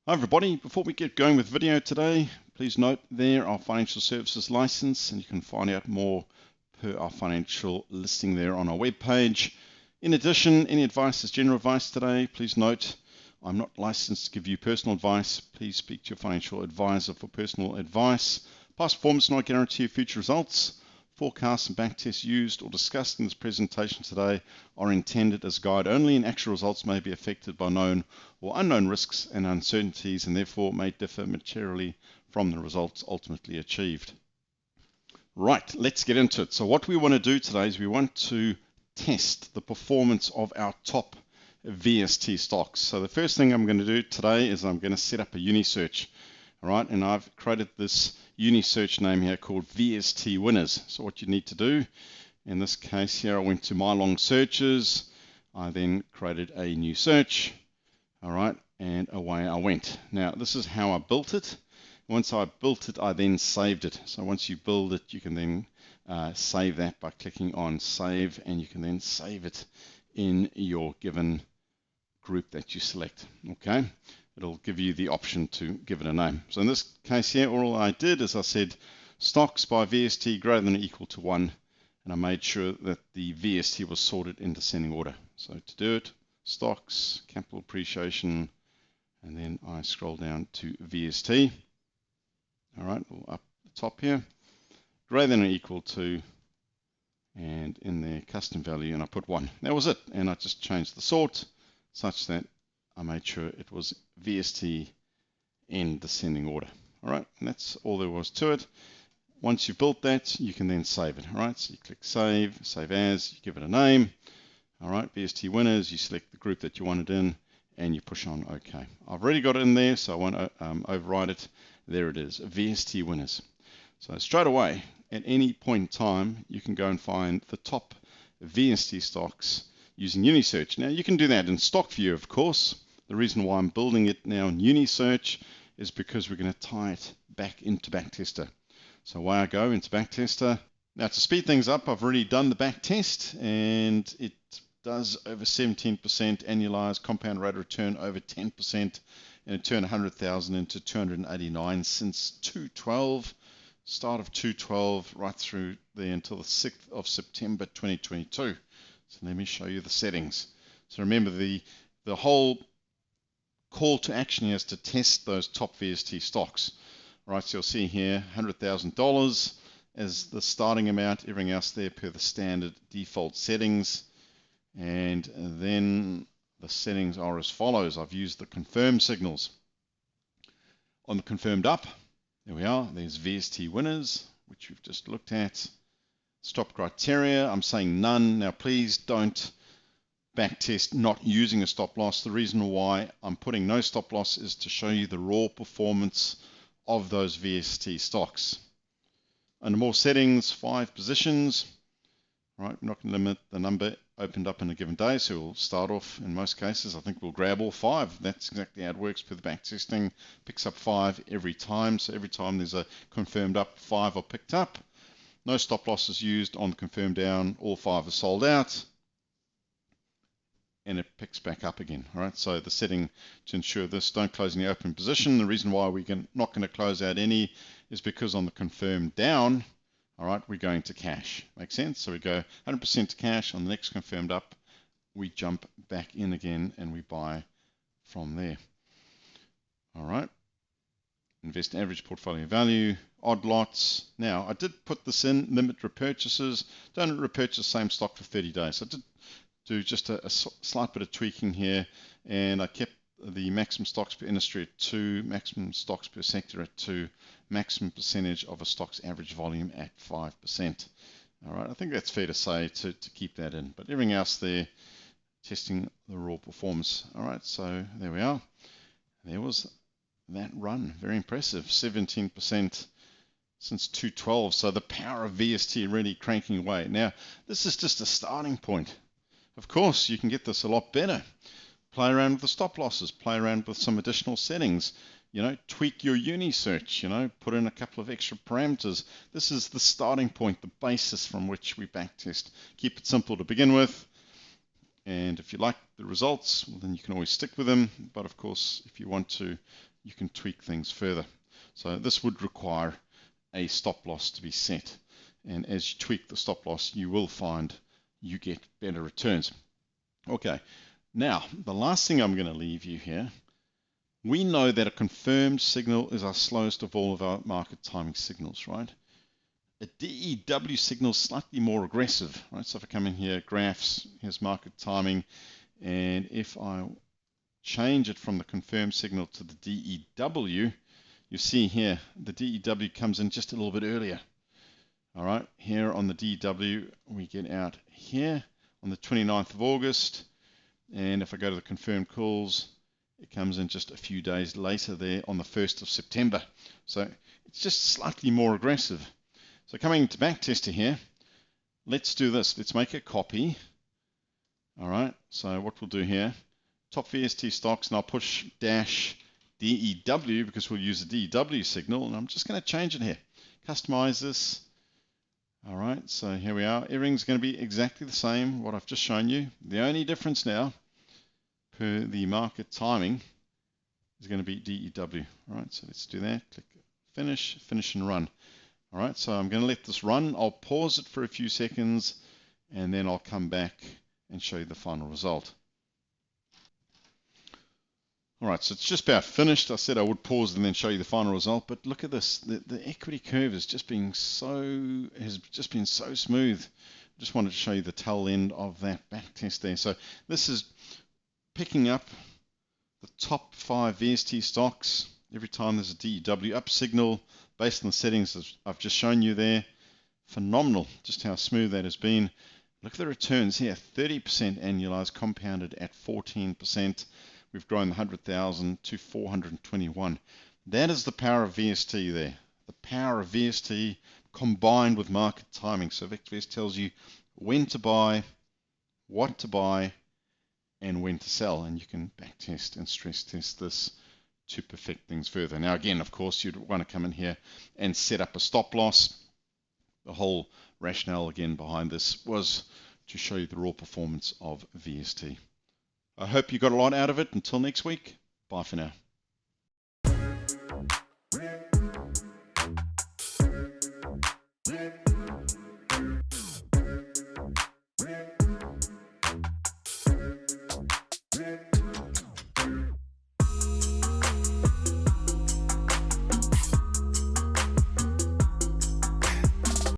Hi everybody, before we get going with video today, please note there our financial services license, and you can find out more per our financial listing there on our webpage. In addition, any advice is general advice today. Please note I'm not licensed to give you personal advice. Please speak to your financial advisor for personal advice. Past performance not guarantee of future results. Forecasts and backtests used or discussed in this presentation today are intended as guide only, and actual results may be affected by known or unknown risks and uncertainties and therefore may differ materially from the results ultimately achieved. Right, let's get into it. So what we want to do today is we want to test the performance of our top VST stocks. So the first thing I'm going to do today is I'm going to set up a Unisearch. All right, and I've created this Unisearch name here called VST Winners. So what you need to do, in this case here, I went to My Long Searches. I then created a new search. All right, and away I went. Now, this is how I built it. Once I built it, I then saved it. So once you build it, you can then save that by clicking on Save, and you can then save it in your given group that you select. Okay. It'll give you the option to give it a name. So in this case here, all I did is I said stocks by VST greater than or equal to 1, and I made sure that the VST was sorted in descending order. So to do it, stocks, capital appreciation, and then I scroll down to VST. All right, up the top here, greater than or equal to, and in there custom value, and I put 1. That was it, and I just changed the sort such that I made sure it was VST in descending order. All right, and that's all there was to it. Once you've built that, you can then save it. All right, so you click Save, Save As, you give it a name. All right, VST Winners, you select the group that you want it in, and you push on OK. I've already got it in there, so I won't override it. There it is, VST Winners. So straight away, at any point in time, you can go and find the top VST stocks using Unisearch. Now, you can do that in stock view, of course. The reason why I'm building it now in Unisearch is because we're going to tie it back into Backtester. So away I go into Backtester. Now to speed things up, I've already done the back test, and it does over 17% annualized compound rate of return over 10%, and it turned 100,000 into 289 since 2012, start of 2012 right through there until the 6th of September 2022. So let me show you the settings. So remember the whole call to action here is to test those top VST stocks. Right, so you'll see here $100,000 as the starting amount, everything else there per the standard default settings. And then the settings are as follows. I've used the confirm signals. On the confirmed up, there we are, there's VST Winners, which we've just looked at. Stop criteria, I'm saying none. Now please don't backtest not using a stop loss. The reason why I'm putting no stop loss is to show you the raw performance of those VST stocks. Under more settings, 5 positions. Right, we're not going to limit the number opened up in a given day, so we'll start off, in most cases, I think we'll grab all 5. That's exactly how it works for the backtesting. Picks up 5 every time, so every time there's a confirmed up, 5 are picked up. No stop losses used on confirmed down, all 5 are sold out, and it picks back up again. All right, so the setting to ensure this, don't close in the open position. The reason why we're not going to close out any is because on the confirmed down, all right, we're going to cash. Make sense? So we go 100% to cash. On the next confirmed up, we jump back in again and we buy from there. All right, invest average portfolio value, odd lots. Now, I did put this in, limit repurchases. Don't repurchase the same stock for 30 days. So I did do just a slight bit of tweaking here, and I kept the maximum stocks per industry at 2, maximum stocks per sector at 2, maximum percentage of a stock's average volume at 5%. All right, I think that's fair to say to keep that in, but everything else there, testing the raw performance. All right, so there we are. There was that run, very impressive, 17% since 2012. So the power of VST really cranking away. Now, this is just a starting point. Of course, you can get this a lot better. Play around with the stop losses, play around with some additional settings, tweak your Unisearch, put in a couple of extra parameters. This is the starting point, the basis from which we backtest. Keep it simple to begin with. And if you like the results, well, then you can always stick with them. But of course, if you want to you can tweak things further. So this would require a stop loss to be set. And as you tweak the stop loss, you will find you get better returns. Okay, now the last thing I'm going to leave you here, we know that a confirmed signal is our slowest of all of our market timing signals, right? A DEW signal is slightly more aggressive, right? So if I come in here, graphs, here's market timing, and if I change it from the confirmed signal to the DEW, you see here the DEW comes in just a little bit earlier. All right, here on the DEW, we get out here on the 29th of August, and if I go to the confirmed calls, it comes in just a few days later there on the 1st of September. So it's just slightly more aggressive. So coming to backtester here, let's do this. Let's make a copy. All right, so what we'll do here, top VST stocks, and I'll push dash DEW because we'll use the DEW signal, and I'm just going to change it here. Customize this. All right, so here we are. Everything's going to be exactly the same, what I've just shown you. The only difference now, per the market timing, is going to be DEW. All right, so let's do that. Click finish, finish and run. All right, so I'm going to let this run. I'll pause it for a few seconds, and then I'll come back and show you the final result. All right, so it's just about finished. I said I would pause and then show you the final result, but look at this. The equity curve has just been so smooth. I just wanted to show you the tail end of that back test there. So this is picking up the top 5 VST stocks every time there's a DEW up signal based on the settings I've just shown you there. Phenomenal, just how smooth that has been. Look at the returns here, 30% annualized compounded at 14%. We've grown the 100,000 to 421. That is the power of VST there. The power of VST combined with market timing. So VectorVest tells you when to buy, what to buy, and when to sell. And you can backtest and stress test this to perfect things further. Now again, of course, you'd want to come in here and set up a stop loss. The whole rationale again behind this was to show you the raw performance of VST. I hope you got a lot out of it. Until next week, bye for now.